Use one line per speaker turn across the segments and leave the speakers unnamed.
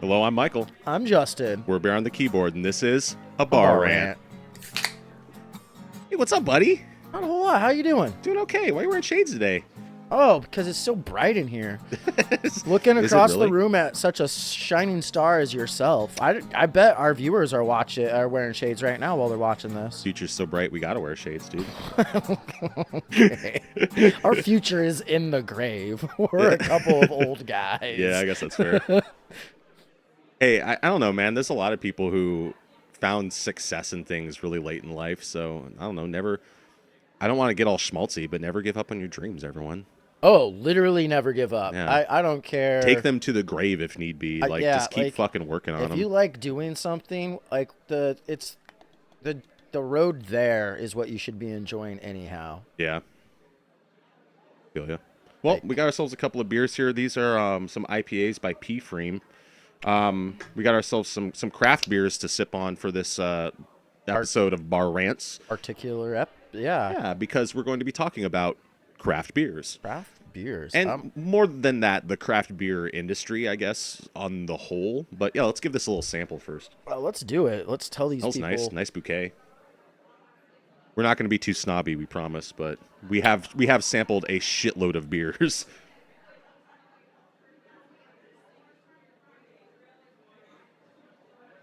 Hello, I'm Michael.
I'm Justin.
We're Bear on the keyboard, and this is a
Bar
bar rant. Hey, what's up, buddy?
Not a whole lot. How you doing?
Doing okay. Why are you wearing shades today?
Oh, because it's so bright in here. Looking
Is it
across
really?
the room at such a shining star as yourself. I bet our viewers are wearing shades right now while they're watching this.
Future's so bright, we gotta wear shades, dude.
Okay. Our future is in the grave. We're a couple of old guys.
Yeah, I guess that's fair. Hey, I don't know, man. There's a lot of people who found success in things really late in life, so I don't know. I don't want to get all schmaltzy, but never give up on your dreams, everyone.
Oh, literally never give up.
Yeah.
I don't care.
Take them to the grave if need be. Like,
yeah,
just keep
like,
fucking working on
If
them.
you like doing something, like the road there is what you should be enjoying anyhow.
Yeah. Feel ya. Well, we got ourselves a couple of beers here. These are some IPAs by P Freem. We got ourselves some craft beers to sip on for this episode of Bar Rants. Yeah, because we're going to be talking about craft beers.
Craft beers.
And more than that, the craft beer industry, I guess, on the whole. But yeah, let's give this a little sample first.
Well, let's do it. Let's tell these
Smells
people.
nice bouquet. We're not going to be too snobby, we promise, but we have sampled a shitload of beers.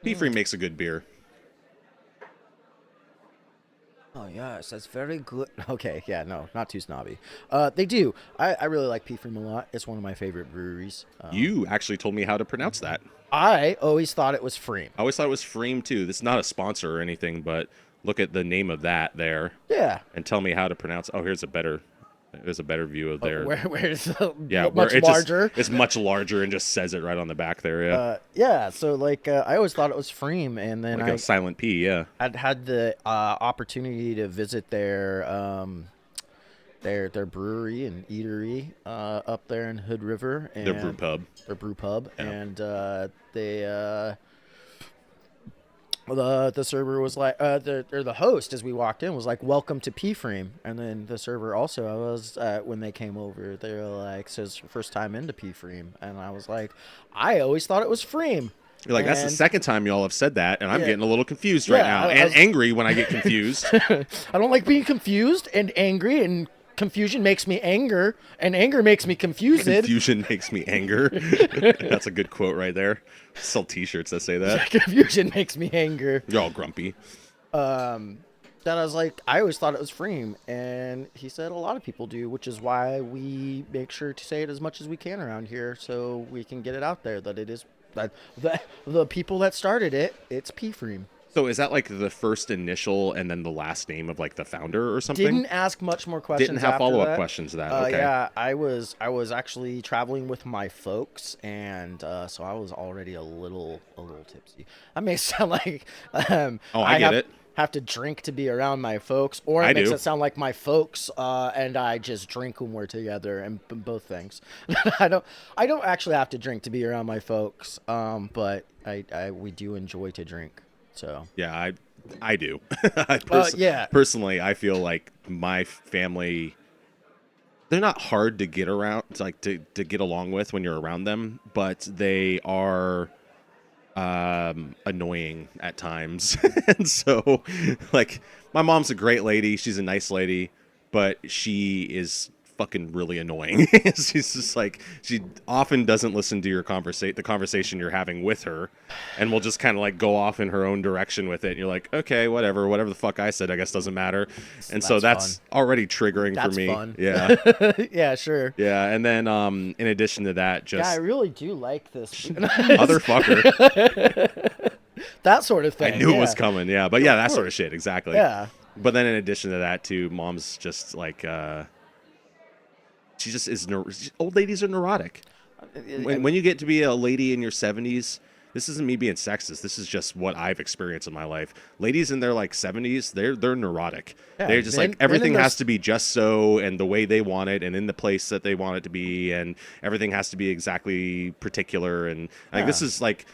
P-Free makes a good beer.
Oh yes, that's very good. Okay, yeah, no, not too snobby. They do. I really like P Freem a lot. It's one of my favorite breweries.
You actually told me how to pronounce that.
I always thought it was Freem.
I always thought it was Freem too. This is not a sponsor or anything, but look at the name of that there
Yeah.
and tell me how to pronounce. Oh, there's a better view of there.
Where's the
Yeah,
much
it's
larger?
It's much larger and just says it right on the back there. Yeah,
Yeah. So like, I always thought it was Freem, and then
like a silent P. Yeah,
I'd had the opportunity to visit their brewery and eatery up there in Hood River, and
their brew pub.
Their brew pub,
Yeah.
and the server was like, the host as we walked in was like, "Welcome to P Freem," and then the server also was when they came over, they were like, "So it's your first time into P Freem," and I was like, "I always thought it was Freem."
You're like, that's the
And-
second time y'all have said that, and I'm
Yeah.
getting a little confused right
Yeah,
now,
I
and
was-
angry when I get confused.
I don't like being confused and angry, and confusion makes me anger, and anger makes me confused.
Confusion makes me anger. That's a good quote right there. Sell T-shirts that say that.
Confusion makes me anger.
You're all grumpy.
Then I was like, I always thought it was Freem, and he said a lot of people do, which is why we make sure to say it as much as we can around here, so we can get it out there that it is that the people that started it, it's P Freem.
So is that like the first initial and then the last name of like the founder or something?
Didn't ask much more questions.
Didn't have
after
follow-up
that.
questions to that. Okay.
Yeah, I was actually traveling with my folks, and so I was already a little tipsy. That may sound like
Oh, I get it.
Have to drink to be around my folks, or it
I
makes
do.
it sound like my folks and I just drink when we're together, and both things. I don't actually have to drink to be around my folks, but we do enjoy to drink. So
Yeah, I do.
yeah.
Personally, I feel like my family, they're not hard to get around, like to get along with when you're around them, but they are annoying at times. And so, like, my mom's a great lady. She's a nice lady, but she is fucking really annoying. She's just like, she often doesn't listen to the conversation you're having with her, and will just kind of like go off in her own direction with it. And you're like, okay, whatever the fuck I said, I guess doesn't matter. And so that's already triggering for
That's
me.
fun.
Yeah.
Yeah, sure.
Yeah. And then in addition to that,
Yeah, I
just
really do like this.
other fucker.
That sort of thing.
I knew it was
yeah.
coming. Yeah. But yeah, that sort of shit. Exactly.
Yeah.
But then in addition to that too, mom's just like, she just is, old ladies are neurotic. When you get to be a lady in your 70s, this isn't me being sexist. This is just what I've experienced in my life. Ladies in their like 70s, they're neurotic.
Yeah,
They're just
men-
like everything
men in
has
those-
to be just so and the way they want it and in the place that they want it to be, and everything has to be exactly particular. And like this
Yeah.
is like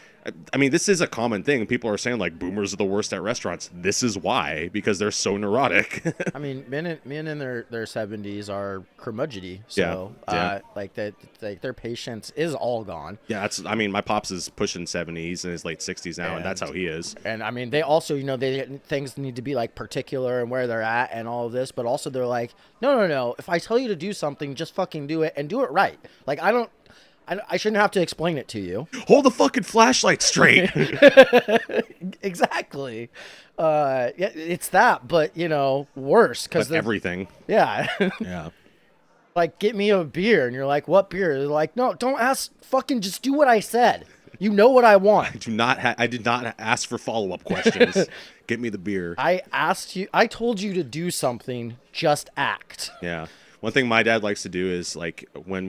I mean, this is a common thing. People are saying like boomers are the worst at restaurants. This is why, because they're so neurotic.
I mean, men in their 70s are curmudgeony,
Yeah,
so
yeah.
like that, like their patience is all gone.
Yeah, that's. I mean, my pops is pushing 70s in his late 60s now, and that's
And
how he is.
and I mean, they also, they things need to be like particular and where they're at and all of this, but also they're like, no, no, no. If I tell you to do something, just fucking do it and do it right. Like I shouldn't have to explain it to you.
Hold the fucking flashlight straight.
Exactly. Yeah, it's that, but worse because
But everything.
yeah.
Yeah.
Like, get me a beer, and you're like, what beer? They're like, no, don't ask. Fucking just do what I said. You know what I want.
I did not ask for follow-up questions. Get me the beer.
I asked you. I told you to do something. Just act.
Yeah. One thing my dad likes to do is like when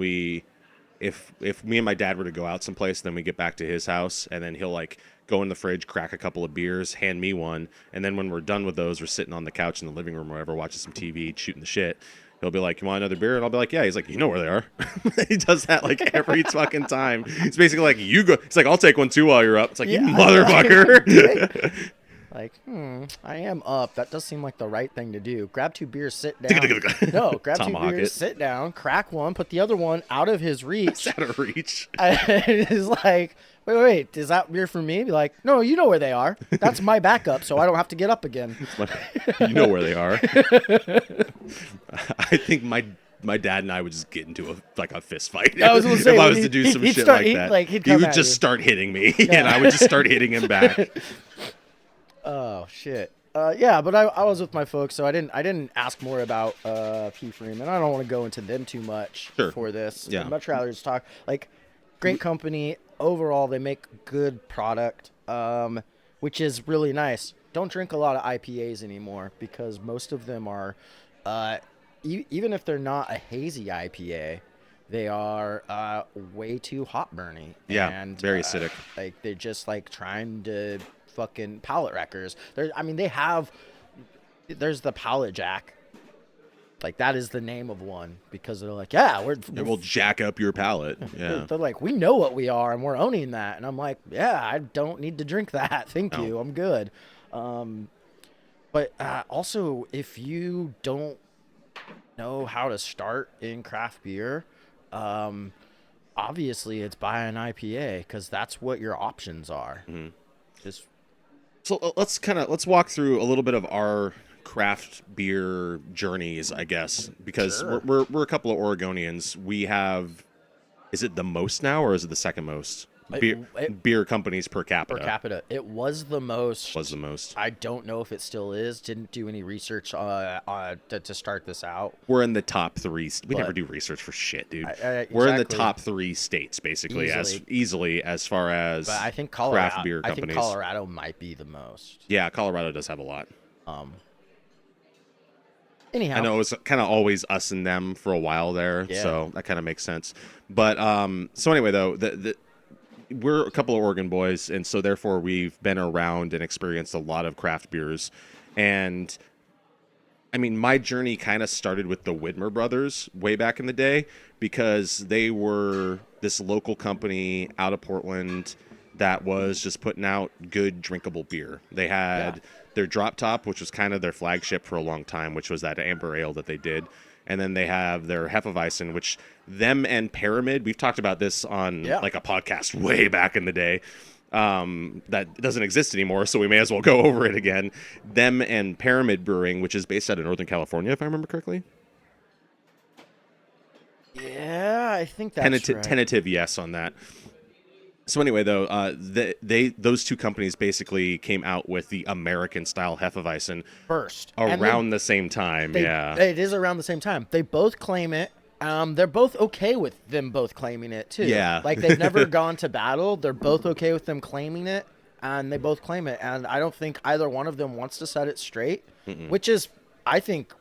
if me and my dad were to go out someplace, then we get back to his house, and then he'll like go in the fridge, crack a couple of beers, hand me one, and then when we're done with those, we're sitting on the couch in the living room or whatever, watching some TV, shooting the shit. He'll be like, "You want another beer?" And I'll be like, "Yeah." He's like, "You know where they are." He does that like every fucking time. It's basically like, "You go." It's like, "I'll take one too while you're up." It's like,
Yeah.
"You motherfucker."
Like, I am up. That does seem like the right thing to do. Grab 2 beers, sit down. No, grab 2
Tomahawk
beers,
it.
sit down, crack one, put the other one out of his reach.
Out of reach.
And it's like, wait, is that beer for me? Be like, no, you know where they are. That's my backup, so I don't have to get up again.
You know where they are. I think my dad and I would just get into a fist fight.
I was gonna say,
if I was to do some
he'd
shit
start-
like
he'd,
that.
like, he'd
He
come
would
at
just
you.
start hitting me, and I would just start hitting him back.
Oh shit. Yeah, but I was with my folks, so I didn't ask more about P Freeman. I don't want to go into them too much
Sure.
for this.
Yeah.
I'd much rather just talk like great company overall. They make good product, which is really nice. Don't drink a lot of IPAs anymore because most of them are, even if they're not a hazy IPA, they are way too hot burny.
Yeah,
and
very acidic.
Like they're just like trying to fucking palate wreckers. There's the palate jack. Like that is the name of one because they're like, yeah,
It will jack up your palate. Yeah.
they're like, we know what we are and we're owning that. And I'm like, yeah, I don't need to drink that. Thank you. I'm good. But also, if you don't know how to start in craft beer, obviously it's buy an IPA because that's what your options are.
Mm-hmm.
Just
So let's walk through a little bit of our craft beer journeys, I guess, because
Sure.
we're a couple of Oregonians. We have, is it the most now or is it the second most beer companies per capita?
per capita, it was the most.
Was the most.
I don't know if it still is. Didn't do any research to start this out.
We're in the top 3. We never
But-
do research for shit, dude.
Exactly.
We're in the top 3 states, basically, as easily as far as
But I think Colorado.
craft beer
I think
companies.
Colorado might be the most.
Yeah, Colorado does have a lot.
Anyhow,
I know it was kind of always us and them for a while there,
Yeah.
so that kind of makes sense. But so anyway, though, we're a couple of Oregon boys, and so therefore we've been around and experienced a lot of craft beers. And I mean, my journey kind of started with the Widmer brothers way back in the day because they were this local company out of Portland that was just putting out good drinkable beer. They had their Drop Top, which was kind of their flagship for a long time, which was that amber ale that they did. And then they have their Hefeweizen, which them and Pyramid, we've talked about this on like a podcast way back in the day. That doesn't exist anymore, so we may as well go over it again. Them and Pyramid Brewing, which is based out of Northern California, if I remember correctly.
yeah, I think that's right.
Tentative yes on that. So anyway, though, those two companies basically came out with the American style Hefeweizen
First
around the same time.
It is around the same time. They both claim it. They're both okay with them both claiming it too.
Yeah.
Like they've never gone to battle. They're both okay with them claiming it, and they both claim it. And I don't think either one of them wants to set it straight, which is, I think,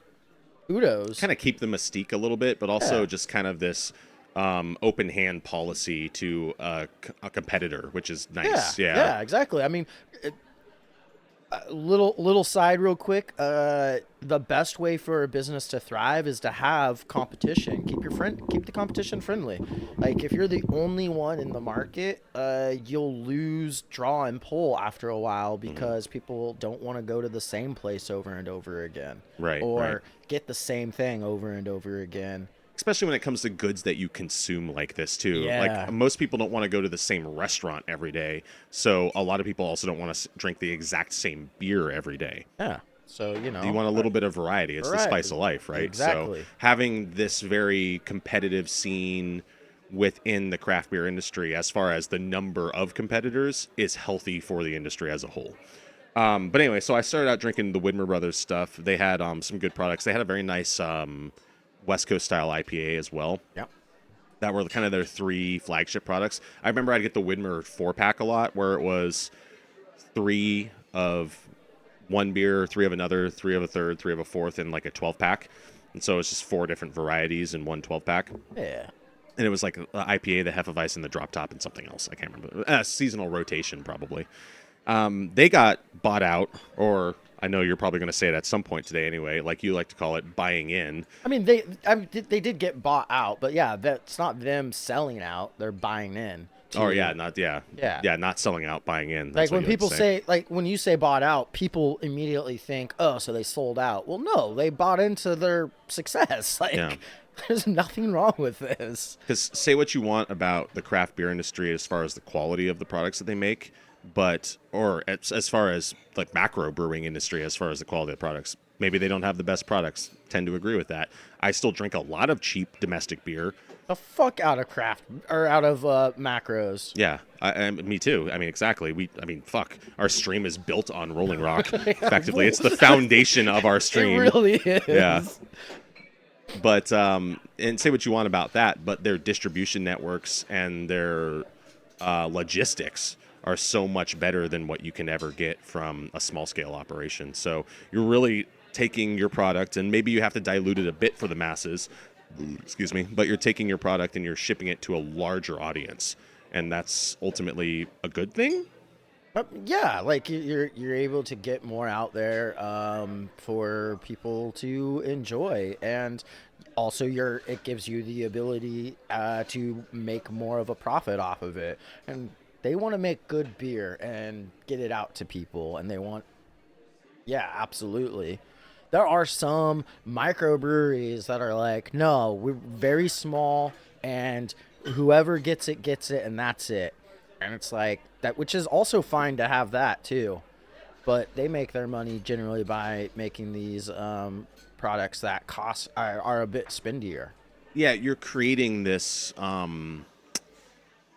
kudos.
Kind of keep the mystique a little bit, but also
Yeah.
just kind of this open hand policy to a competitor, which is nice.
Yeah, exactly. I mean, Little side real quick. The best way for a business to thrive is to have competition. Keep the competition friendly. Like if you're the only one in the market, you'll lose draw and pull after a while because people don't want to go to the same place over and over again,
Right, right.
or get the same thing over and over again.
Especially when it comes to goods that you consume like this too. Like
Yeah,
most people don't want to go to the same restaurant every day, so a lot of people also don't want to drink the exact same beer every day.
yeah. So
You want a little bit of variety. It's the spice
variety.
of life, right?
Exactly.
So having this very competitive scene within the craft beer industry, as far as the number of competitors, is healthy for the industry as a whole. But anyway, so I started out drinking the Widmer Brothers stuff. They had some good products. They had a very nice West Coast style IPA as well.
Yep.
That were kind of their three flagship products. I remember I'd get the Widmer 4-pack a lot, where it was 3 of one beer, 3 of another, 3 of a third, 3 of a fourth, and like a 12-pack. And so it's just 4 different varieties in one 12-pack.
Yeah.
And it was like the IPA, the Hefeweizen, the Drop Top, and something else. I can't remember. Seasonal rotation, probably. They got bought out, or I know you're probably going to say it at some point today anyway, like you like to call it, buying in.
I mean, they did get bought out, but yeah, that's not them selling out. They're buying in.
Oh
to-
yeah, not yeah,
Yeah.
yeah, not selling out, buying in.
Like
That's what
when
you like to
people say, like when you say bought out, people immediately think, oh, so they sold out. Well, no, they bought into their success. Like,
Yeah.
there's nothing wrong with this.
Because say what you want about the craft beer industry as far as the quality of the products that they make, but or as far as like macro brewing industry, as far as the quality of the products, maybe they don't have the best products. Tend to agree with that. I still drink a lot of cheap domestic beer.
The fuck out of craft or out of macros.
Yeah, me too. I mean, exactly. Fuck. Our stream is built on Rolling Rock. Effectively, it's the foundation of our
It
stream.
really is.
Yeah. But and say what you want about that, but their distribution networks and their logistics are so much better than what you can ever get from a small scale operation. So you're really taking your product, and maybe you have to dilute it a bit for the masses. Excuse me, but you're taking your product and you're shipping it to a larger audience, and that's ultimately a good thing.
Yeah, like you're able to get more out there for people to enjoy, and also it gives you the ability to make more of a profit off of it. And they want to make good beer and get it out to people, and yeah, absolutely. There are some microbreweries that are like, no, we're very small, and whoever gets it, and that's it. And it's like that, which is also fine to have that too. But they make their money generally by making these products that are a bit spendier.
Yeah, you're creating this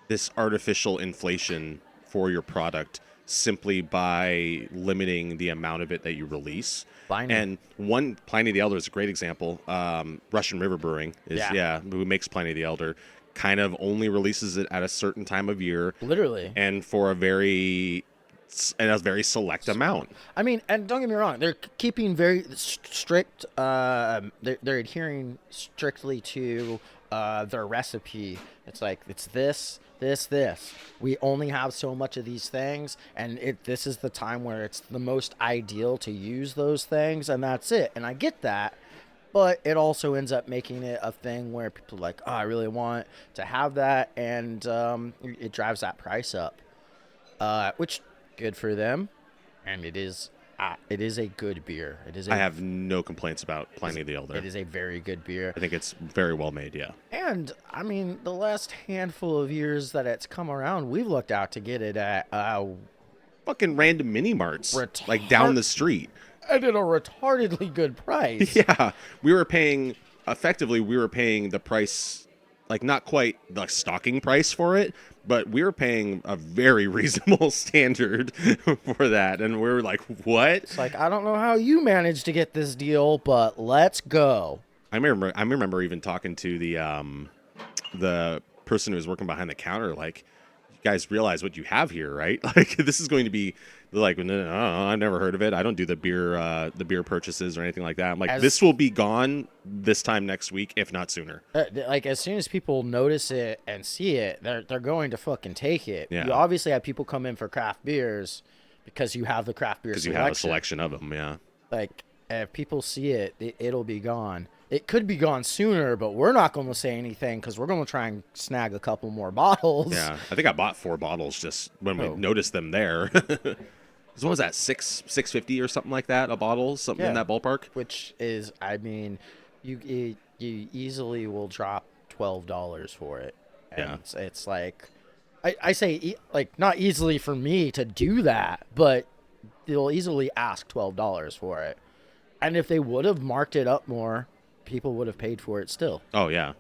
this artificial inflation for your product simply by limiting the amount of it that you release.
Pliny.
And one Pliny the Elder is a great example. Russian River Brewing is who makes Pliny the Elder, kind of only releases it at a certain time of year,
Literally.
and for a very select amount.
I mean, and don't get me wrong, they're keeping very strict. They're adhering strictly to their recipe. It's like it's this. We only have so much of these things, and this is the time where it's the most ideal to use those things, and that's it. And I get that, but it also ends up making it a thing where people are like, oh, I really want to have that, and it drives that price up, which good for them, and it is a good beer.
I have no complaints about Pliny the Elder.
It is a very good beer.
I think it's very well made, yeah.
And, I mean, the last handful of years that it's come around, we've looked out to get it at
Fucking random mini marts, like down the street.
at a retardedly good price.
Yeah, we were paying the price, like not quite the stocking price for it, but we were paying a very reasonable standard for that, and we were like, what?
It's like, I don't know how you managed to get this deal, but let's go.
I remember even talking to the person who was working behind the counter, like, you guys realize what you have here, right? Like, this is going to be like, no, I've never heard of it. I don't do the beer purchases or anything like that. I'm like, this will be gone this time next week, if not sooner.
Like, as soon as people notice it and see it, they're going to fucking take it.
Yeah.
You obviously have people come in for craft beers, because you have the craft beer
because you have a selection of them. Yeah.
Like, if people see it, it'll be gone. It could be gone sooner, but we're not going to say anything because we're going to try and snag a couple more bottles.
Yeah, I think I bought 4 bottles just when we
Oh.
noticed them there. What was that, 650 or something like that a bottle, something in
Yeah.
that ballpark?
Which is, I mean, you easily will drop $12 for it. And
Yeah.
it's like, I say like not easily for me to do that, but they'll easily ask $12 for it. And if they would have marked it up more, people would have paid for it still.
Oh yeah,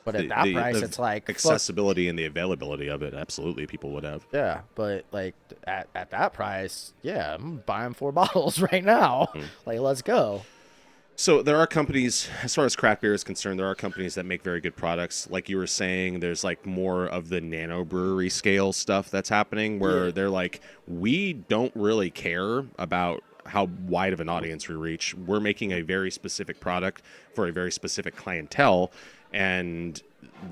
But at that price,
the
it's like fuck,
accessibility and the availability of it. Absolutely, people would have.
yeah. But like at that price, yeah, I'm buying 4 bottles right now. Like, let's go.
So there are companies, as far as craft beer is concerned, there are companies that make very good products. Like you were saying, there's like more of the nano brewery scale stuff that's happening where
Yeah.
they're like, we don't really care about how wide of an audience we reach. We're making a very specific product for a very specific clientele, and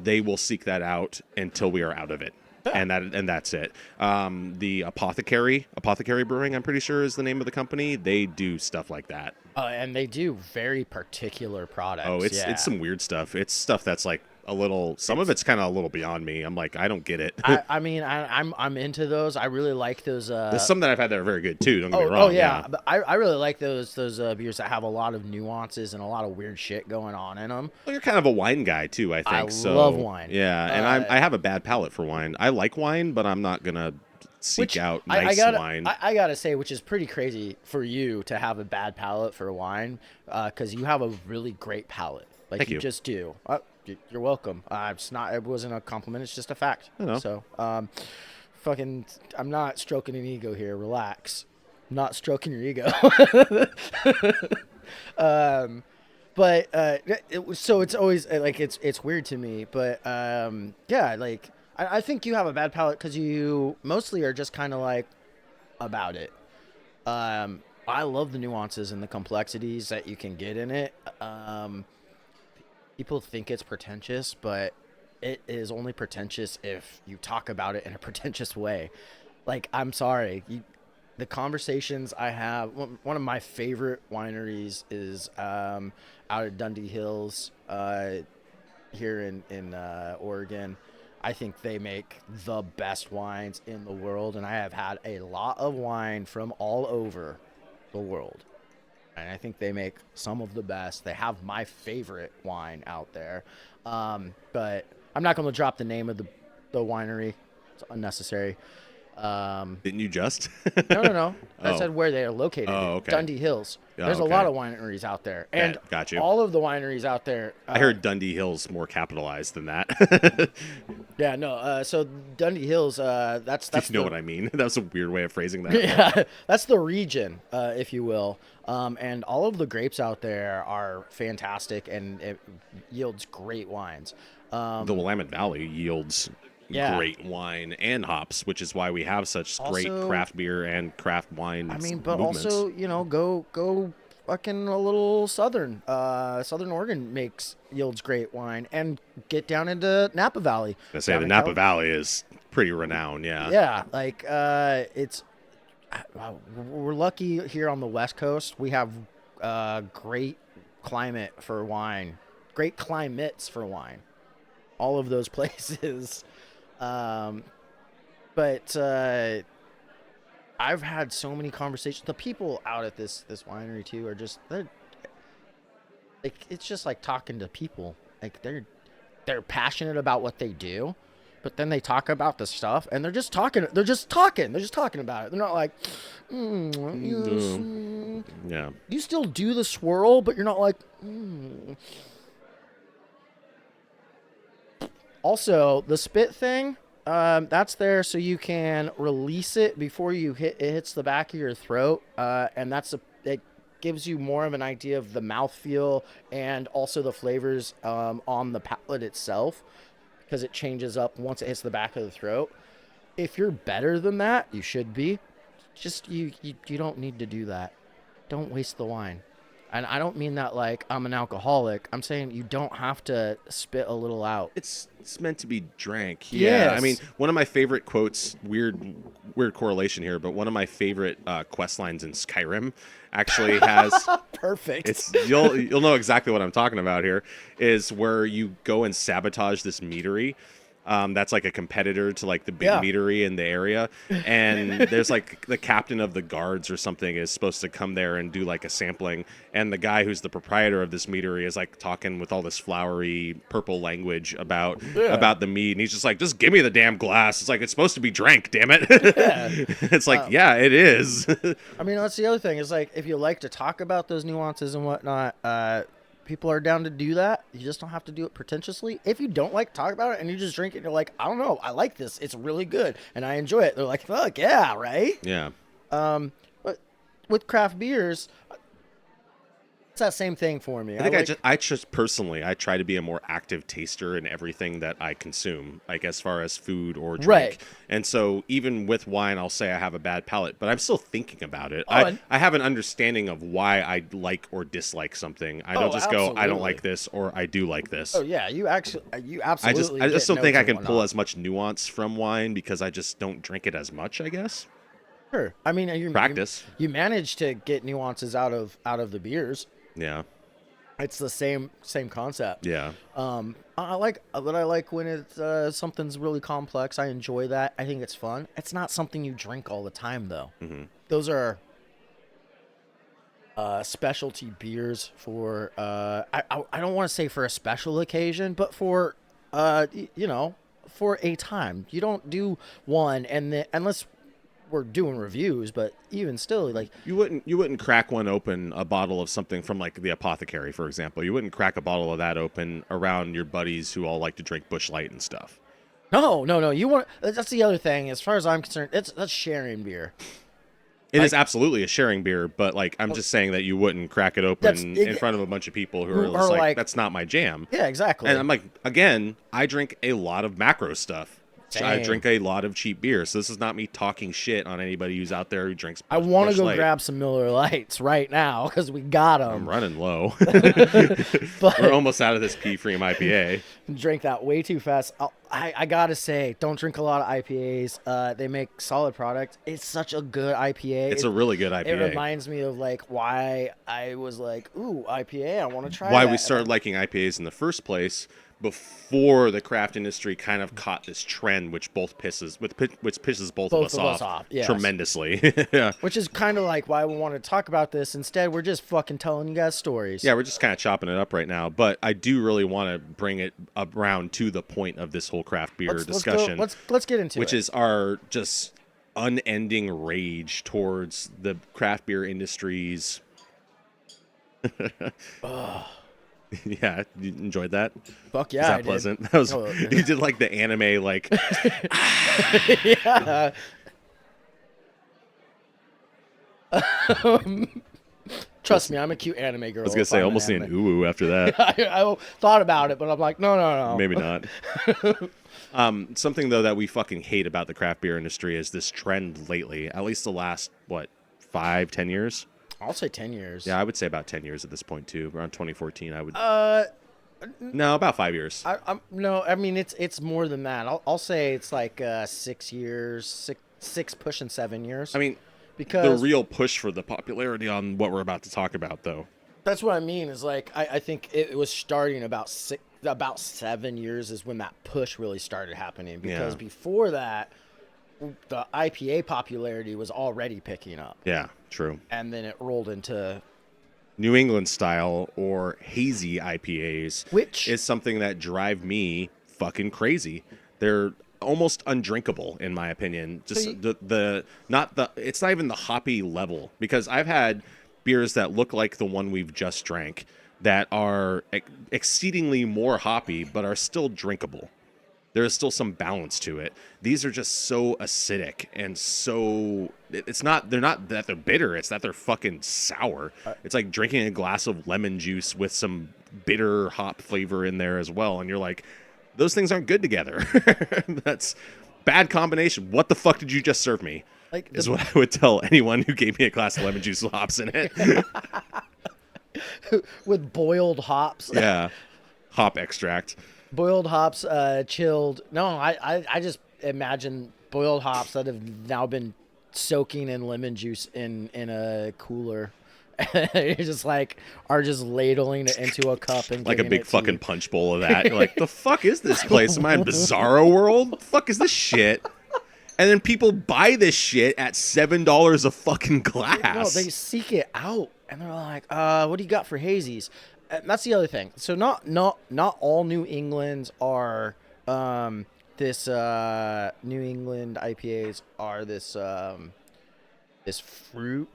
they will seek that out until we are out of it. And that's it. The Apothecary Brewing, I'm pretty sure is the name of the company. They do stuff like that.
And they do very particular products.
Oh,
yeah.
it's some weird stuff. It's stuff that's like a little. Some of it's kind of a little beyond me. I'm like, I don't get it.
I mean, I'm into those. I really like those.
There's some that I've had that are very good too. Don't get me wrong.
Oh yeah, but I really like those beers that have a lot of nuances and a lot of weird shit going on in them.
Well, you're kind of a wine guy too, I think.
I
So
love wine.
Yeah, and I have a bad palate for wine. I like wine, but I'm not gonna seek out nice wine.
I gotta say, which is pretty crazy for you to have a bad palate for wine, because you have a really great palate. Like,
Thank
you
you.
just do. You're welcome. It's not. It wasn't a compliment. It's just a fact.
I know.
So, fucking, I'm not stroking an ego here. Relax. I'm not stroking your ego. But so it's always like it's weird to me. But yeah, like I think you have a bad palate because you mostly are just kind of like about it. I love the nuances and the complexities that you can get in it. People think it's pretentious, but it is only pretentious if you talk about it in a pretentious way. Like, I'm sorry, the conversations I have. One of my favorite wineries is out at Dundee Hills, here in Oregon. I think they make the best wines in the world, and I have had a lot of wine from all over the world. And I think they make some of the best. They have my favorite wine out there. But I'm not going to drop the name of the winery. It's unnecessary.
Didn't you just?
No. I
Oh.
said where they are located.
Oh, okay.
Dundee Hills.
Oh,
There's a
okay.
lot of wineries out there. And
got you.
all of the wineries out there.
I heard Dundee Hill's more capitalized than that.
Yeah, no. So Dundee Hills, that's
You know
the,
what I mean? That was a weird way of phrasing that.
yeah, that's the region, if you will. And all of the grapes out there are fantastic, and it yields great wines.
The Willamette Valley yields
Yeah.
great wine and hops, which is why we have such great
Also-
craft beer and craft wine.
I mean, but
movements.
also, go fucking a little southern. Southern Oregon yields great wine, and get down into Napa Valley.
I say
Down
the
in
Napa
Cal-
Valley is pretty renowned. Yeah.
Yeah, like it's we're lucky here on the West Coast. We have great climate for wine, great climates for wine. All of those places. But I've had so many conversations. The people out at this winery too are just they're like, it's just like talking to people. Like, they're passionate about what they do, but then they talk about the stuff and they're just talking about it. They're not like,
Yeah.
you still do the swirl, but you're not like, Also, the spit thing, that's there so you can release it before it hits the back of your throat, and it gives you more of an idea of the mouthfeel and also the flavors on the palate itself, because it changes up once it hits the back of the throat. If you're better than that, you should be. Just you don't need to do that. Don't waste the wine. And I don't mean that like I'm an alcoholic. I'm saying you don't have to spit a little out.
It's meant to be drank. Yeah. I
Yes.
mean, one of my favorite quotes, weird weird correlation here, but one of my favorite quest lines in Skyrim actually has
Perfect.
it's you'll know exactly what I'm talking about here, is where you go and sabotage this meadery. That's like a competitor to like the big
Yeah.
meadery in the area, and there's like the captain of the guards or something is supposed to come there and do like a sampling, and the guy who's the proprietor of this meadery is like talking with all this flowery purple language about the mead, and he's just like, just give me the damn glass. It's like, it's supposed to be drank, damn it.
Yeah.
It's like, yeah, it is.
I mean, that's the other thing. Is like if you like to talk about those nuances and whatnot, people are down to do that. You just don't have to do it pretentiously. If you don't like to talk about it and you just drink it, and you're like, I don't know, I like this. It's really good, and I enjoy it. They're like, fuck yeah, right?
Yeah.
But with craft beers, it's that same thing for me.
I think
like,
I just personally, I try to be a more active taster in everything that I consume, like as far as food or drink.
Right.
And so even with wine, I'll say I have a bad palate, but I'm still thinking about it.
Oh,
I have an understanding of why I like or dislike something. I don't just go, I don't like
absolutely.
this, or I do like this.
Oh yeah, you
I
absolutely.
just don't
get
think I
notes
can
and
pull
whatnot.
as much nuance from wine because I just don't drink it as much, I guess.
Sure. I mean,
Practice.
You manage to get nuances out of the beers.
Yeah.
It's the same concept.
Yeah.
I like what I like when it's something's really complex. I enjoy that. I think it's fun. It's not something you drink all the time though.
Mm-hmm.
Those are specialty beers for I don't want to say for a special occasion, but for for a time. You don't do one and then unless we're doing reviews, but even still, like
You wouldn't crack one open, a bottle of something from like the apothecary, for example. You wouldn't crack a bottle of that open around your buddies who all like to drink Busch Light and stuff.
no. You want that's the other thing. As far as I'm concerned, that's sharing beer.
It is absolutely a sharing beer, but like I'm just saying that you wouldn't crack it open in front of a bunch of people who are just like, that's not my jam.
Yeah, exactly.
And I'm like, again, I drink a lot of macro stuff. I
Same.
drink a lot of cheap beer, so this is not me talking shit on anybody who's out there who drinks.
I want to
Busch
go
Light.
grab some Miller Lights right now because we got
I'm
them.
running low.
But
We're almost out of this pea free IPA.
drink that way too fast. I gotta say, don't drink a lot of IPAs. They make solid product. It's such a good IPA.
It's a really good
It
IPA.
reminds me of like why I was like, ooh, IPA. I want to try.
Why
that.
we started liking IPAs in the first place, before the craft industry kind of caught this trend, which pisses both of us off
yes.
tremendously. Yeah.
Which is kind of like why we want to talk about this. Instead, we're just fucking telling you guys stories.
Yeah, we're just kind of chopping it up right now, but I do really want to bring it around to the point of this whole craft beer discussion,
Let's get into
which
it.
is our just unending rage towards the craft beer industry's. Yeah, you enjoyed that?
Fuck
Is
yeah,
that
I did.
pleasant? That was
Oh,
you did like the anime like
Yeah. Trust me, I'm a cute anime girl.
I was gonna say almost an ooh after that.
I thought about it, but I'm like, no.
Maybe not. Something though that we fucking hate about the craft beer industry is this trend lately. At least the last 5-10 years.
I'll say 10 years.
Yeah, I would say about 10 years at this point too. Around 2014, I would.
Uh,
No, about 5 years.
no, I mean it's more than that. I'll say it's like 6 years, six pushing 7 years.
I mean,
because
the real push for the popularity on what we're about to talk about, though.
that's what I mean. Is like I think it was starting about 7 years is when that push really started happening. Because
Yeah.
before that, the IPA popularity was already picking up,
Yeah, true.
and then it rolled into
New England style or hazy IPAs,
which
is something that drive me fucking crazy. They're almost undrinkable in my opinion. Just it's not even the hoppy level, because I've had beers that look like the one we've just drank that are exceedingly more hoppy but are still drinkable. There is still some balance to it. These are just so acidic and so they're not that they're bitter, it's that they're fucking sour. It's like drinking a glass of lemon juice with some bitter hop flavor in there as well, and you're like, those things aren't good together. That's bad combination. What the fuck did you just serve me?
like
Is what I would tell anyone who gave me a glass of lemon juice with hops in it.
with boiled hops.
Yeah. Hop extract.
Boiled hops, chilled. No, I just imagine boiled hops that have now been soaking in lemon juice in a cooler. You just like are just ladling it into a cup and
Like a
giving
big
it to
fucking
you.
punch bowl of that. You're like, the fuck is this place? Am I in Bizarro World? The fuck is this shit? And then people buy this shit at $7 a fucking
No,
glass.
they seek it out and they're like, what do you got for hazies? And that's the other thing. So not all New Englands are this New England IPAs are this this fruit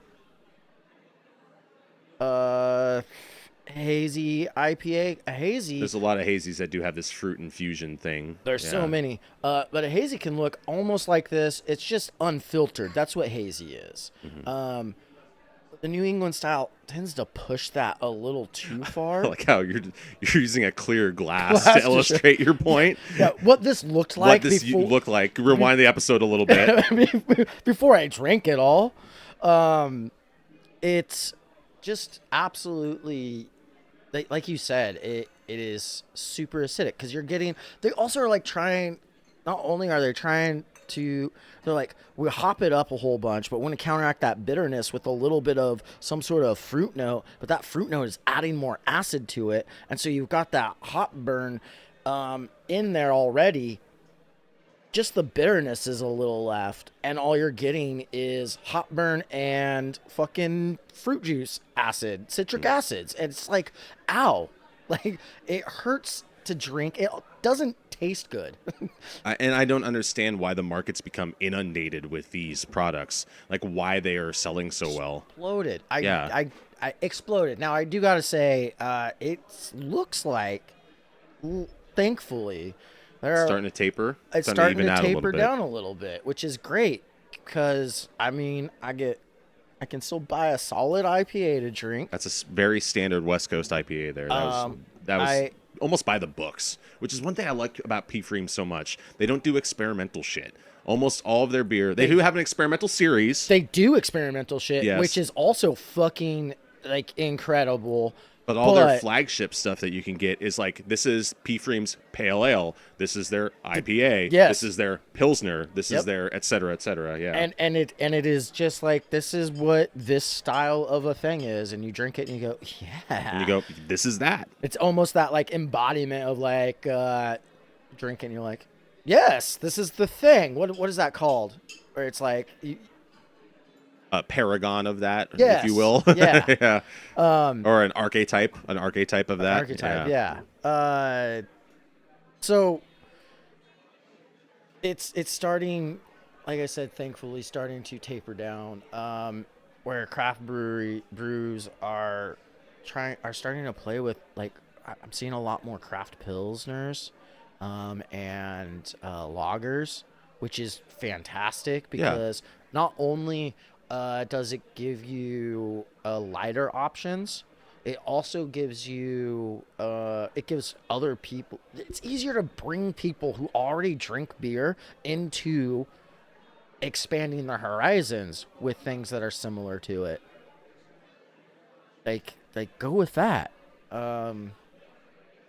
hazy IPA. A hazy,
There's a lot of hazies that do have this fruit infusion thing.
there's so many. But a hazy can look almost like this. It's just unfiltered. That's what hazy is. The New England style tends to push that a little too far.
I like how you're using a clear glass
Glass
to
to
illustrate your point.
Yeah, what this looked like
What this
before,
looked like. Rewind the episode a little bit.
before I drank it all. It's just absolutely like you said, it is super acidic because you're getting. They also are like trying. Not only are they trying to, they're like we hop it up a whole bunch, but want to counteract that bitterness with a little bit of some sort of fruit note. But that fruit note is adding more acid to it, and so you've got that hop burn in there already. Just the bitterness is a little left, and all you're getting is hop burn and fucking fruit juice acid, citric acids. And it's like, ow. Like, it hurts to drink. It doesn't taste good.
And I don't understand why the market's become inundated with these products. Like, why they are selling so well.
Exploded.
Yeah.
I exploded. Now, I do got to say, it looks like, thankfully, they're
Starting to taper.
it's
to
starting
even
to
out a little
taper
bit.
down a little bit, which is great because I mean, I can still buy a solid IPA to drink.
That's a very standard West Coast IPA there. That was almost by the books, which is one thing I like about P. Freem so much. They don't do experimental shit. Almost all of their beer, they do have an experimental series.
They do experimental shit,
Yes.
which is also fucking like incredible.
But all their flagship stuff that you can get is like, this is P. Freem's Pale Ale. This is their IPA.
Yes.
This is their Pilsner. This is
Yep.
their et cetera, et cetera. Yeah.
And it is just like this is what this style of a thing is, and you drink it and you go, yeah.
and you go, this is that.
It's almost that like embodiment of like drinking. You're like, yes, this is the thing. What is that called? Where it's like,
A paragon of that,
Yes.
if you will.
Yeah.
Yeah. Or an archetype of that.
archetype. Yeah. So it's starting, like I said, thankfully starting to taper down. Where craft brews are starting to play with, like, I'm seeing a lot more craft pilsners and lagers, which is fantastic because not only does it give you lighter options, it also gives you it gives other people, it's easier to bring people who already drink beer into expanding their horizons with things that are similar to it. Like go with that.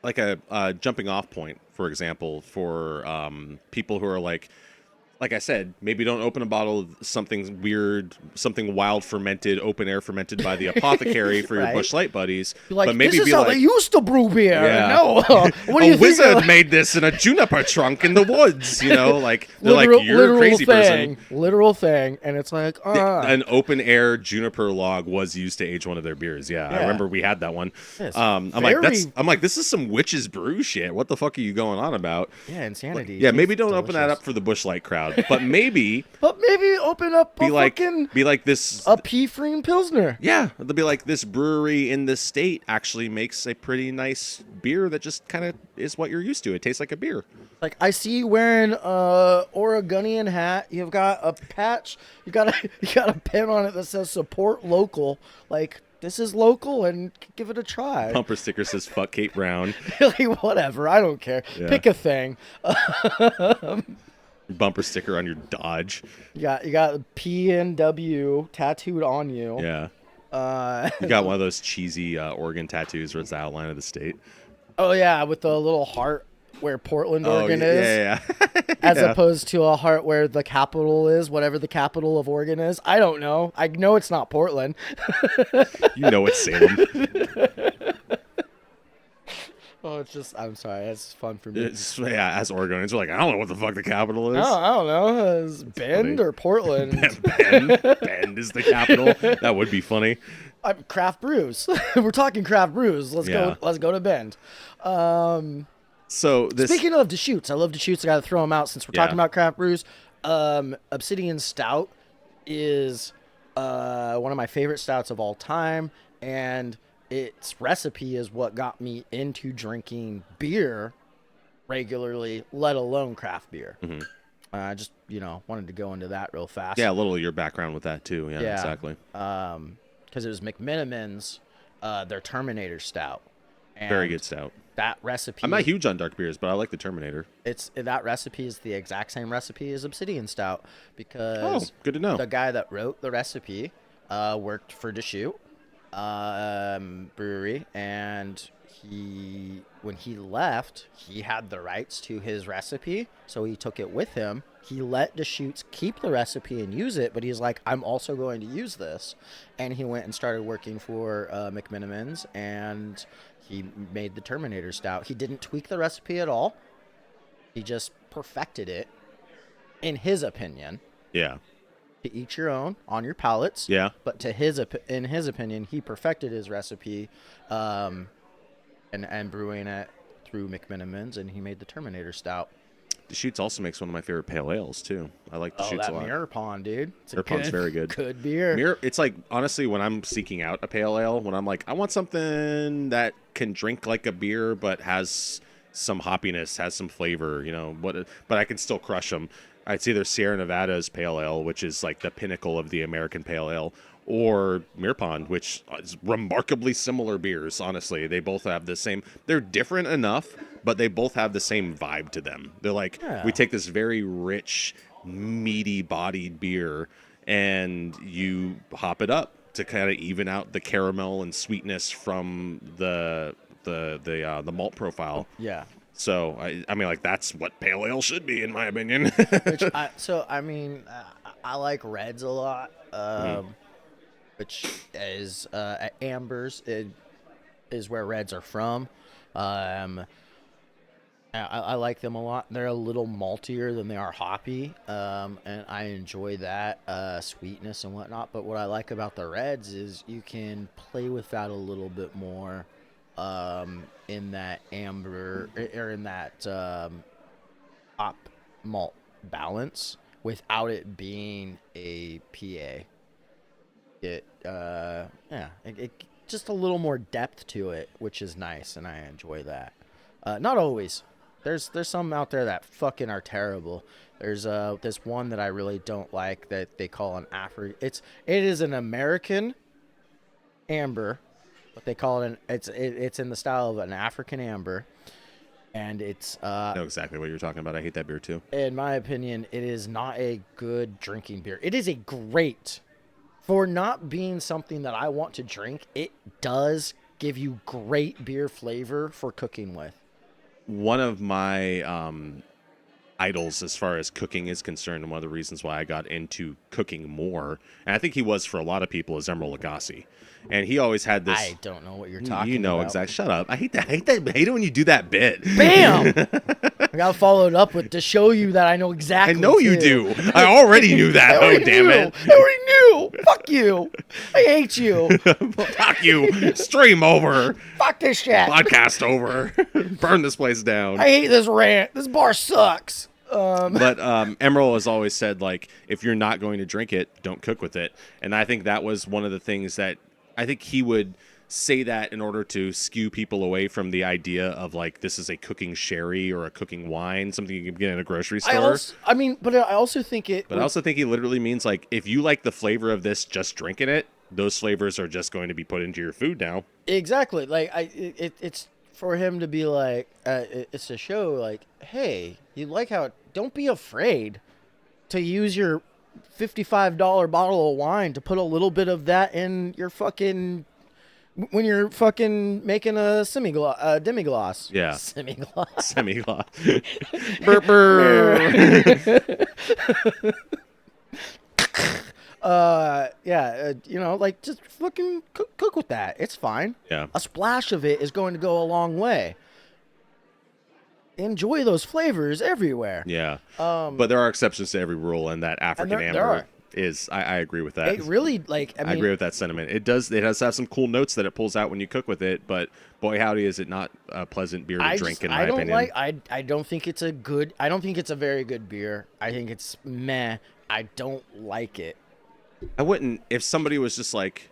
Like a jumping off point, for example, for people who are like I said, maybe don't open a bottle of something weird, something wild fermented, open air fermented by the apothecary for your
Right.
Busch Light buddies.
Be like,
but maybe
this is
be
how
like,
they used to brew beer.
Yeah.
No, what do you
a
think?
wizard made this in a juniper trunk in the woods. You know, like they're like, you're a crazy
thing,
person.
literal thing, and it's like,
An open air juniper log was used to age one of their beers. Yeah, I
Yeah.
remember we had that one.
Yes,
I'm like, this is some witches brew shit. What the fuck are you going on about?
yeah, insanity.
Yeah, maybe
It's
don't open that
delicious.
up for the Busch Light crowd, but maybe
But maybe open up
be like
fucking
this.
a P. Freem Pilsner.
Yeah, they'll be like, this brewery in this state actually makes a pretty nice beer that just kind of is what you're used to. It tastes like a beer.
Like, I see you wearing a Oregonian hat. You've got a patch. You got a pen on it that says support local. Like, this is local, and give it a try.
Bumper sticker says fuck Kate Brown.
Like, whatever. I don't care.
Yeah.
Pick a thing.
Bumper sticker on your Dodge.
You got PNW tattooed on you.
Yeah. You got one of those cheesy Oregon tattoos where it's the outline of the state.
Oh yeah, with the little heart where Portland, Oregon is.
Yeah.
as
Yeah.
opposed to a heart where the capital is, whatever the capital of Oregon is. I don't know. I know it's not Portland.
You know it's Salem.
Oh, it's just, I'm sorry. That's fun for me.
Yeah, as Oregonians, we're like, I don't know what the fuck the capital is.
I don't know. Is Bend
funny.
or Portland?
Bend is the capital. That would be funny.
Craft brews. We're talking craft brews. Let's
Yeah.
go. Let's go to Bend.
So this
Speaking of Deschutes, I love Deschutes. I got to throw them out since we're talking
Yeah.
about craft brews. Obsidian Stout is one of my favorite stouts of all time, and its recipe is what got me into drinking beer regularly, let alone craft beer. I just wanted to go into that real fast.
Yeah, a little of your background with that too. Yeah,
Yeah.
exactly.
Because it was McMiniman's, their Terminator Stout. And
Very good stout.
That recipe.
I'm not huge on dark beers, but I like the Terminator.
That recipe is the exact same recipe as Obsidian Stout
Oh,
because
good to know.
the guy that wrote the recipe worked for Deschutes brewery, and when he left, he had the rights to his recipe, so he took it with him. He let Deschutes keep the recipe and use it, but he's like, I'm also going to use this, and he went and started working for McMiniman's, and he made the Terminator Stout. He didn't tweak the recipe at all. He just perfected it, in his opinion.
Yeah.
To each your own on your palates.
Yeah.
But in his opinion, he perfected his recipe, and brewing it through McMiniman's, and he made the Terminator Stout.
Deschutes also makes one of my favorite pale ales too. I like Deschutes
that
a lot.
Mirror Pond, dude. It's
Mirror Pond's very good.
Good beer.
Mirror, it's like honestly, when I'm seeking out a pale ale, when I'm like, I want something that can drink like a beer but has some hoppiness, has some flavor, but I can still crush them. It's either Sierra Nevada's pale ale, which is like the pinnacle of the American pale ale, or Mirror Pond, which is remarkably similar beers. Honestly, they both have the same. They're different enough, but they both have the same vibe to them. They're like,
Yeah.
we take this very rich, meaty bodied beer and you hop it up to kind of even out the caramel and sweetness from the malt profile.
Yeah.
So I mean, like, that's what pale ale should be, in my opinion.
I like reds a lot, which is ambers is where reds are from. I like them a lot. They're a little maltier than they are hoppy, and I enjoy that sweetness and whatnot. But what I like about the reds is you can play with that a little bit more in that amber or in that hop malt balance without it being a PA. It just a little more depth to it, which is nice, and I enjoy that. Not always. There's some out there that fucking are terrible. There's this one that I really don't like that they call an it is an American amber, but they call it it's in the style of an African amber, and it's
I know exactly what you're talking about. I hate that beer too.
in my opinion, it is not a good drinking beer. It is a great, for not being something that I want to drink, it does give you great beer flavor for cooking with.
One of my idols as far as cooking is concerned, and one of the reasons why I got into cooking more, and I think he was for a lot of people, is Emeril Lagasse. And he always had this.
I don't know what you're talking
You know
about.
exactly. Shut up. I hate that. I hate it when you do that bit.
Bam! I got followed up with to show you that I know
I
exactly.
know you
too.
do. I already knew that. Oh, damn it.
I already knew. Fuck you. I hate you.
Fuck you. Stream over.
Fuck this shit.
Podcast over. Burn this place down.
I hate this rant. This bar sucks.
But Emeril has always said, like, if you're not going to drink it, don't cook with it. And I think that was one of the things that I think he would say that in order to skew people away from the idea of, like, this is a cooking sherry or a cooking wine, something you can get in a grocery store.
But I also think it.
But I also think he literally means, like, if you like the flavor of this just drinking it, those flavors are just going to be put into your food now.
Exactly. Like it's for him to be like, it's a show like, hey, you like how don't be afraid to use your $55 bottle of wine to put a little bit of that in your fucking When you're fucking making a demi-gloss.
Yeah.
Semi-gloss.
Semi-gloss. Burp, burp.
Yeah, like just fucking cook with that. It's fine.
Yeah.
A splash of it is going to go a long way. Enjoy those flavors everywhere.
Yeah. But there are exceptions to every rule, and that African
there
amber
are.
is. I agree with that.
It really like I
I
mean
agree with that sentiment. It does have some cool notes that it pulls out when you cook with it, but boy howdy is it not a pleasant beer to drink in my opinion.
I don't think it's a good I don't think it's a very good beer. I think it's meh. I don't like it.
I wouldn't if somebody was just like,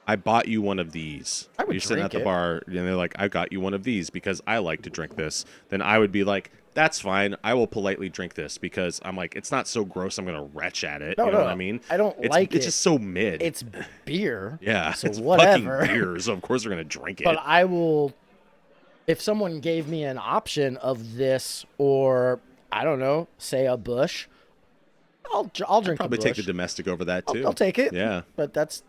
I bought you one of these.
I would
You're sitting
drink
at the
it.
bar and they're like, I got you one of these because I like to drink this. Then I would be like, that's fine. I will politely drink this because I'm like, it's not so gross. I'm gonna retch at it.
No,
You know
no,
what I mean?
I don't
it's,
like
It's
it.
just so mid.
It's beer.
yeah.
So
it's
whatever.
fucking beer. So of course we're gonna drink it.
But I will, if someone gave me an option of this or I don't know, say a Bush, I'll drink
Probably
the
take
Bush.
the domestic over that too.
I'll take it.
Yeah.
But that's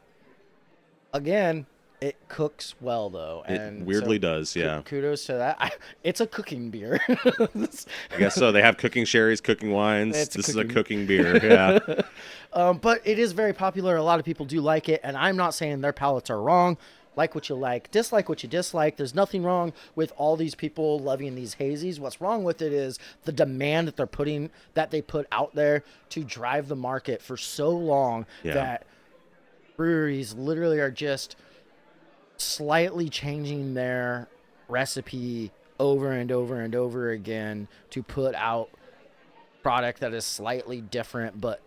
again, it cooks well though,
It
and
weirdly
so
does. Yeah.
kudos to that. It's a cooking beer.
I guess so. They have cooking sherries, cooking wines.
It's a
This is a
cooking-
cooking beer. Yeah.
But it is very popular. A lot of people do like it, and I'm not saying their palates are wrong. Like what you like, dislike what you dislike. There's nothing wrong with all these people loving these hazies. What's wrong with it is the demand that they put out there to drive the market for so long
Yeah.
that breweries literally are just slightly changing their recipe over and over and over again to put out product that is slightly different but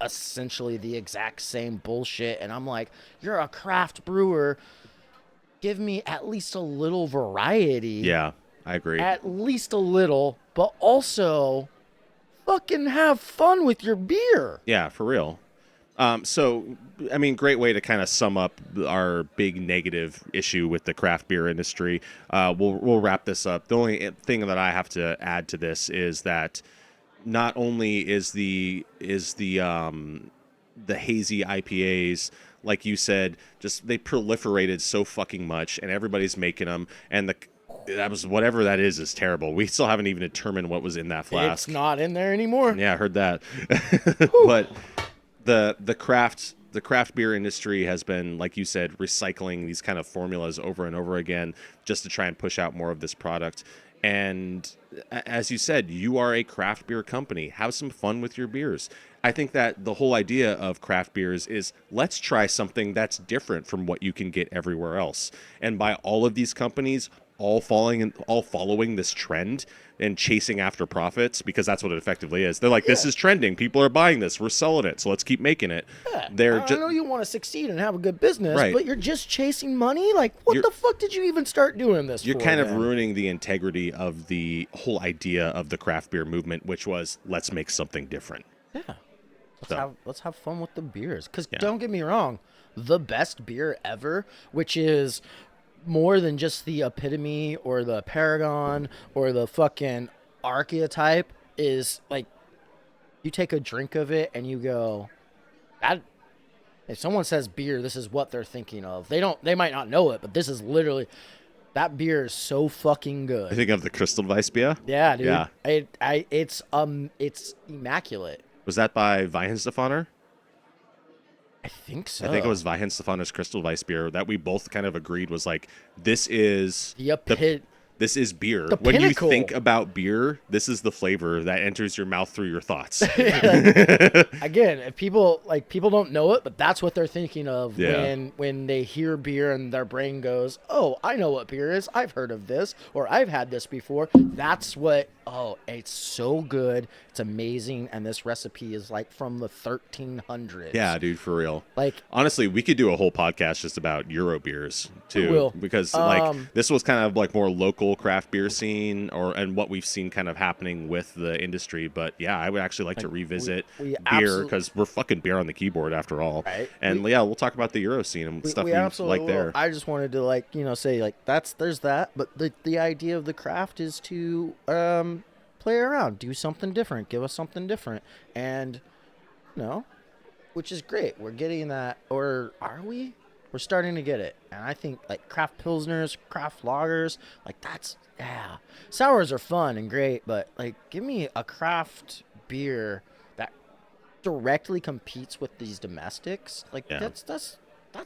essentially the exact same bullshit. And I'm like, you're a craft brewer, give me at least a little variety.
Yeah. I agree.
At least a little, but also fucking have fun with your beer.
Yeah, for real. So, I mean, great way to kind of sum up our big negative issue with the craft beer industry. We'll wrap this up. The only thing that I have to add to this is that not only is the hazy IPAs, like you said, just they proliferated so fucking much, and everybody's making them, and that was whatever that is terrible. We still haven't even determined what was in that flask.
It's not in there anymore.
Yeah, I heard that. But the craft beer industry has been, like you said, recycling these kind of formulas over and over again just to try and push out more of this product. And as you said, you are a craft beer company. Have some fun with your beers. I think that the whole idea of craft beers is let's try something that's different from what you can get everywhere else. And by all of these companies all following this trend and chasing after profits, because that's what it effectively is. They're like, this is trending. People are buying this. We're selling it. So let's keep making it.
Yeah. I know you want to succeed and have a good business,
Right.
but you're just chasing money? Like, what the fuck did you even start doing this
You're
for?
kind of
then?
ruining the integrity of the whole idea of the craft beer movement, which was let's make something different.
Yeah.
So.
Let's have fun with the beers. Because don't get me wrong, the best beer ever, which is more than just the epitome or the paragon or the fucking archetype, is like you take a drink of it and you go, that. If someone says beer, this is what they're thinking of. They might not know it, but this is literally that beer is so fucking
I
good.
think of the Crystal Weissbier.
Yeah, dude.
Yeah.
It's immaculate.
Was that by Weihenstephaner?
I think so.
I think it was Weihenstephaner's Crystal Weissbier that we both kind of agreed was like, this is this is beer.
The
When
pinnacle.
you think about beer, this is the flavor that enters your mouth through your thoughts.
Again, if people don't know it, but that's what they're thinking of
Yeah.
when they hear beer and their brain goes, "Oh, I know what beer is. I've heard of this or I've had this before." That's what. Oh, it's so good. It's amazing, and this recipe is like from the 1300s.
Yeah, dude, for real.
Like,
Honestly, we could do a whole podcast just about Euro beers too,
will.
because like this was kind of like more local craft beer scene, and what we've seen kind of happening with the industry. But yeah, I would actually like to revisit
we
beer because we're fucking beer on the keyboard after all.
Right.
And yeah, we'll talk about the Euro scene and stuff we
absolutely
like there.
will. I just wanted to say there's that, but the idea of the craft is to play around, do something different, give us something different, and which is great. We're getting that, or are we? We're starting to get it, and I think like craft pilsners, craft lagers, like that's yeah. Sours are fun and great, but like give me a craft beer that directly competes with these domestics. Like
Yeah.
that's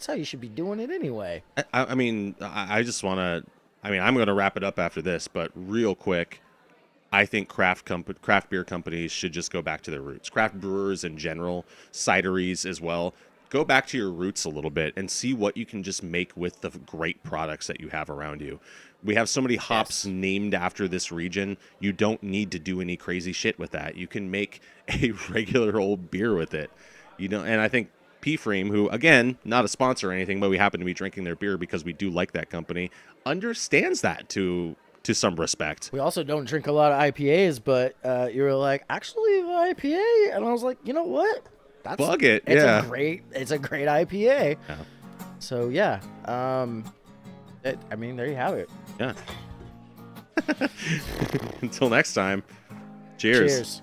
how you should be doing it anyway.
I mean, I just want to. I mean, I'm going to wrap it up after this, but real quick, I think craft beer companies should just go back to their roots. Craft brewers in general, cideries as well. Go back to your roots a little bit and see what you can just make with the great products that you have around you. We have so many hops
Yes.
named after this region. You don't need to do any crazy shit with that. You can make a regular old beer with it. You know, and I think P-Frame, who again, not a sponsor or anything, but we happen to be drinking their beer because we do like that company, understands that to some respect.
We also don't drink a lot of IPAs, but you were like, actually, the IPA, and I was like, you know what? That's
Bug it,
It's
yeah.
it's a great IPA.
Yeah.
So yeah, I mean, there you have it.
Yeah. Until next time, cheers.
Cheers.